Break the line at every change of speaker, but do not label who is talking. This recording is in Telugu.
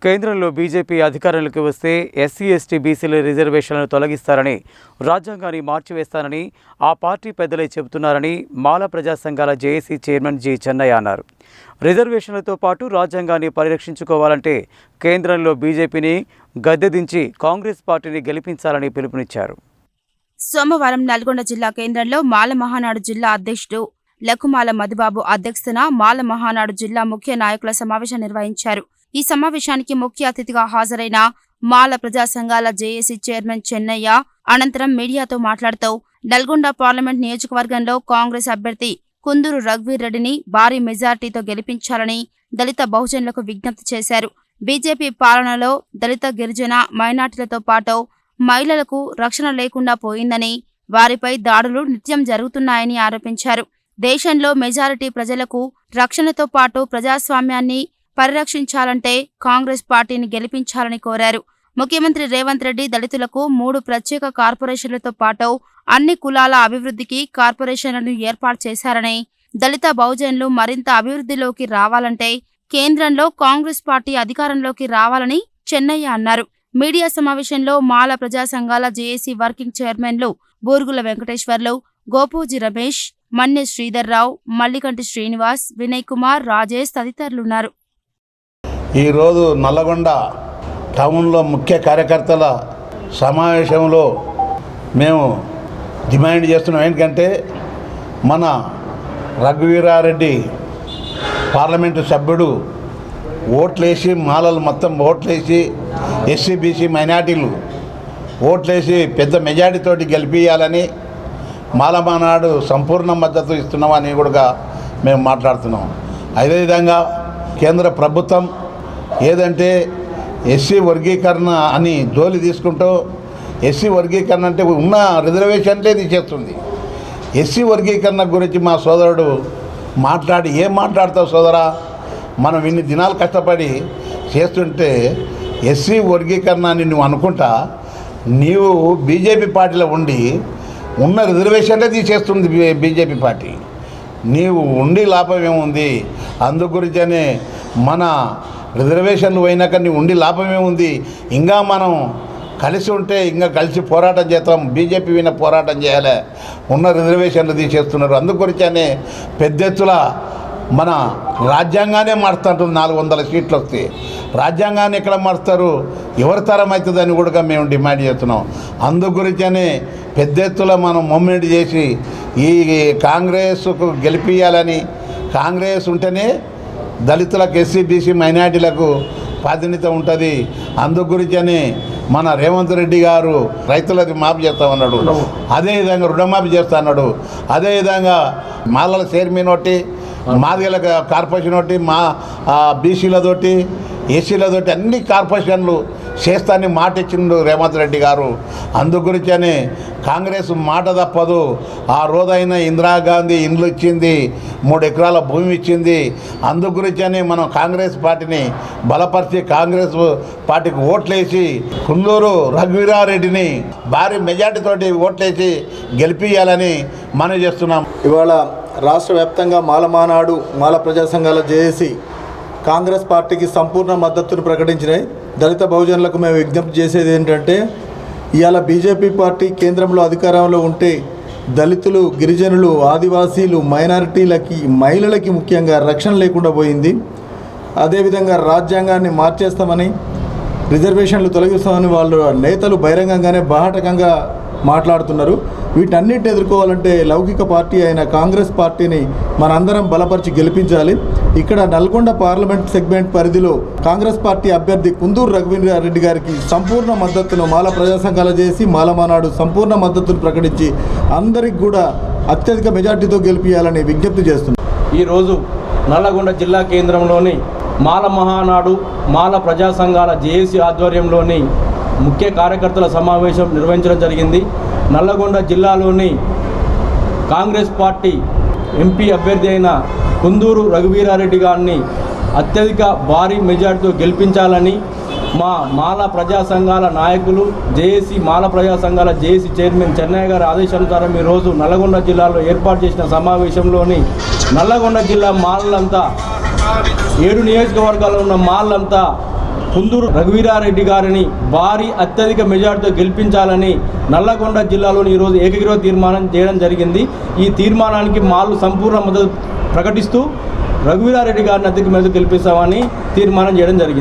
కేంద్రంలో బీజేపీ అధికారంలోకి వస్తే ఎస్సీ ఎస్టీ బీసీల రిజర్వేషన్లను తొలగిస్తారని, రాజ్యాంగాన్ని మార్చివేస్తానని ఆ పార్టీ పెద్దలే చెబుతున్నారని మాల ప్రజా సంఘాల జేఏసీ చైర్మన్ జి చెన్నయ్య అన్నారు. రిజర్వేషన్లతో పాటు రాజ్యాంగాన్ని పరిరక్షించుకోవాలంటే కేంద్రంలో బీజేపీని గద్దెదించి కాంగ్రెస్ పార్టీని గెలిపించాలని పిలుపునిచ్చారు.
సోమవారం నల్గొండ జిల్లా కేంద్రంలో మాల మహానాడు జిల్లా అధ్యక్షుడు లకుమాల మధుబాబు అధ్యక్షతన మాల మహానాడు జిల్లా ముఖ్య నాయకుల సమావేశం నిర్వహించారు. ఈ సమావేశానికి ముఖ్య అతిథిగా హాజరైన మాల ప్రజా సంఘాల జేఏసీ చైర్మన్ చెన్నయ్య అనంతరం మీడియాతో మాట్లాడుతూ నల్గొండ పార్లమెంట్ నియోజకవర్గంలో కాంగ్రెస్ అభ్యర్థి కుందూరు రఘువీర్ రెడ్డిని భారీ మెజార్టీతో గెలిపించాలని దళిత బహుజనులకు విజ్ఞప్తి చేశారు. బీజేపీ పాలనలో దళిత గిరిజన మైనార్టీలతో పాటు మహిళలకు రక్షణ లేకుండా పోయిందని, వారిపై దాడులు నిత్యం జరుగుతున్నాయని ఆరోపించారు. దేశంలో మెజారిటీ ప్రజలకు రక్షణతో పాటు ప్రజాస్వామ్యాన్ని పరిరక్షించాలంటే కాంగ్రెస్ పార్టీని గెలిపించాలని కోరారు. ముఖ్యమంత్రి రేవంత్ రెడ్డి దళితులకు 3 ప్రత్యేక కార్పొరేషన్లతో పాటు అన్ని కులాల అభివృద్ధికి కార్పొరేషన్లను ఏర్పాటు చేశారని, దళిత బహుజనులు మరింత అభివృద్ధిలోకి రావాలంటే కేంద్రంలో కాంగ్రెస్ పార్టీ అధికారంలోకి రావాలని చెన్నయ్య అన్నారు. మీడియా సమావేశంలో మాల ప్రజా సంఘాల జేఏసీ వర్కింగ్ చైర్మన్లు బూరుగుల వెంకటేశ్వర్లు, గోపూజీ రమేష్, మన్య శ్రీధర్రావు, మల్లికంటి శ్రీనివాస్, వినయ్ కుమార్, రాజేష్ తదితరులున్నారు.
ఈరోజు నల్లగొండ టౌన్లో ముఖ్య కార్యకర్తల సమావేశంలో మేము డిమాండ్ చేస్తున్నాం. ఏంటంటే మన రఘువీరారెడ్డి పార్లమెంటు సభ్యుడు ఓట్లేసి, మాలలు మొత్తం ఓట్లేసి, ఎస్సీ బీసీ మైనార్టీలు ఓట్లేసి పెద్ద మెజార్టీతోటి గెలిపియాలని మాలమానాడు సంపూర్ణ మద్దతు ఇస్తున్నామని కూడా మేము మాట్లాడుతున్నాం. అదేవిధంగా కేంద్ర ప్రభుత్వం ఏదంటే ఎస్సీ వర్గీకరణ అని జోలి తీసుకుంటూ ఎస్సీ వర్గీకరణ అంటే ఉన్న రిజర్వేషన్లే తీసేస్తుంది. ఎస్సీ వర్గీకరణ గురించి మా సోదరుడు ఏం మాట్లాడతావు సోదరా, మనం ఇన్ని దినాలు కష్టపడి చేస్తుంటే ఎస్సీ వర్గీకరణ అని నువ్వు అనుకుంటా నీవు బీజేపీ పార్టీలో ఉండి ఉన్న రిజర్వేషన్లే తీసేస్తుంది బీజేపీ పార్టీ. నీవు ఉండి లాభం ఏముంది? అందు గురించనే మన రిజర్వేషన్లు పోయినాక నీ ఉండి లాభం ఏముంది? ఇంకా మనం కలిసి ఉంటే ఇంకా కలిసి పోరాటం చేస్తాం. బీజేపీ విన పోరాటం చేయాలి. ఉన్న రిజర్వేషన్లు తీసేస్తున్నారు. అందు గురించనే పెద్ద ఎత్తున మన రాజ్యాంగానే మారుతుంటుంది. 400 సీట్లు వస్తాయి. రాజ్యాంగాన్ని ఎక్కడ మారుస్తారు? ఎవరి తరం అవుతుందని కూడా మేము డిమాండ్ చేస్తున్నాం. అందు గురించనే పెద్ద ఎత్తున మనం మూవ్మెంట్ చేసి ఈ కాంగ్రెస్కు గెలిపియాలని, కాంగ్రెస్ ఉంటేనే దళితులకు, ఎస్సీ బీసీ మైనార్టీలకు ప్రాధాన్యత ఉంటుంది. అందు గురించని మన రేవంత్ రెడ్డి గారు రైతులకు మాఫీ చేస్తామన్నాడు. అదేవిధంగా రుణమాఫీ చేస్తా అన్నాడు. అదేవిధంగా మాలల చైర్మన్ ఒకటి, మాదిగల కార్పొరేషన్ ఒకటి, మా బీసీలతోటి, ఎస్సీలతోటి అన్ని కార్పొరేషన్లు చేస్తానని మాట ఇచ్చిండు రేవంత్ రెడ్డి గారు. అందు గురించని కాంగ్రెస్ మాట తప్పదు. ఆ రోజైనా ఇందిరాగాంధీ ఇండ్లు ఇచ్చింది, 3 ఎకరాల భూమి ఇచ్చింది. అందు గురించని మనం కాంగ్రెస్ పార్టీని బలపరిచి కాంగ్రెస్ పార్టీకి ఓట్లేసి కుందూరు రఘువీరారెడ్డిని భారీ మెజార్టీతోటి ఓట్లేసి గెలిపియాలని మనం చేస్తున్నాం.
ఇవాళ రాష్ట్ర వ్యాప్తంగా మాలమానాడు మాల ప్రజా సంఘాల జేఏసీ కాంగ్రెస్ పార్టీకి సంపూర్ణ మద్దతును ప్రకటించినాయి. దళిత బహుజనులకు మేము విజ్ఞప్తి చేసేది ఏంటంటే, ఇవాళ బీజేపీ పార్టీ కేంద్రంలో అధికారంలో ఉంటే దళితులు, గిరిజనులు, ఆదివాసీలు, మైనారిటీలకి, మహిళలకి ముఖ్యంగా రక్షణ లేకుండా పోయింది. అదేవిధంగా రాజ్యాంగాన్ని మార్చేస్తామని, రిజర్వేషన్లు తొలగిస్తామని వాళ్ళు నేతలు బహిరంగంగానే బాహటకంగా మాట్లాడుతున్నారు. వీటన్నిటిని ఎదుర్కోవాలంటే లౌకిక పార్టీ అయిన కాంగ్రెస్ పార్టీని మనందరం బలపరిచి గెలిపించాలి. ఇక్కడ నల్గొండ పార్లమెంట్ సెగ్మెంట్ పరిధిలో కాంగ్రెస్ పార్టీ అభ్యర్థి కుందూరు రఘువీర్ రెడ్డి గారికి సంపూర్ణ మద్దతును మాల ప్రజా సంఘాలు చేసి మాలమానాడు సంపూర్ణ మద్దతును ప్రకటించి అందరికి కూడా అత్యధిక మెజార్టీతో గెలిపించాలని విజ్ఞప్తి చేస్తున్నారు.
ఈరోజు నల్లగొండ జిల్లా కేంద్రంలోని మాల మహానాడు మాల ప్రజా సంఘాల జేఏసీ ఆధ్వర్యంలోని ముఖ్య కార్యకర్తల సమావేశం నిర్వహించడం జరిగింది. నల్లగొండ జిల్లాలోని కాంగ్రెస్ పార్టీ ఎంపీ అభ్యర్థి అయిన కుందూరు రఘువీరారెడ్డి గారిని అత్యధిక భారీ మెజార్టీతో గెలిపించాలని మా మాల ప్రజా సంఘాల నాయకులు, జేఏసీ మాల ప్రజా సంఘాల జేఏసీ చైర్మన్ చెన్నయ్య గారి ఆదేశానుసారం ఈరోజు నల్లగొండ జిల్లాలో ఏర్పాటు చేసిన సమావేశంలోని నల్లగొండ జిల్లా మాలలంతా 7 నియోజకవర్గాల్లో ఉన్న మాలలంతా కుందూరు రఘువీరారెడ్డి గారిని భారీ అత్యధిక మెజార్టీతో గెలిపించాలని నల్లగొండ జిల్లాలోని ఈరోజు ఏకగ్రీవ తీర్మానం చేయడం జరిగింది. ఈ తీర్మానానికి మాలు సంపూర్ణ మద్దతు ప్రకటిస్తూ రఘువీరారెడ్డి గారిని అత్యధిక మెజార్టీతో గెలిపిస్తామని తీర్మానం చేయడం జరిగింది.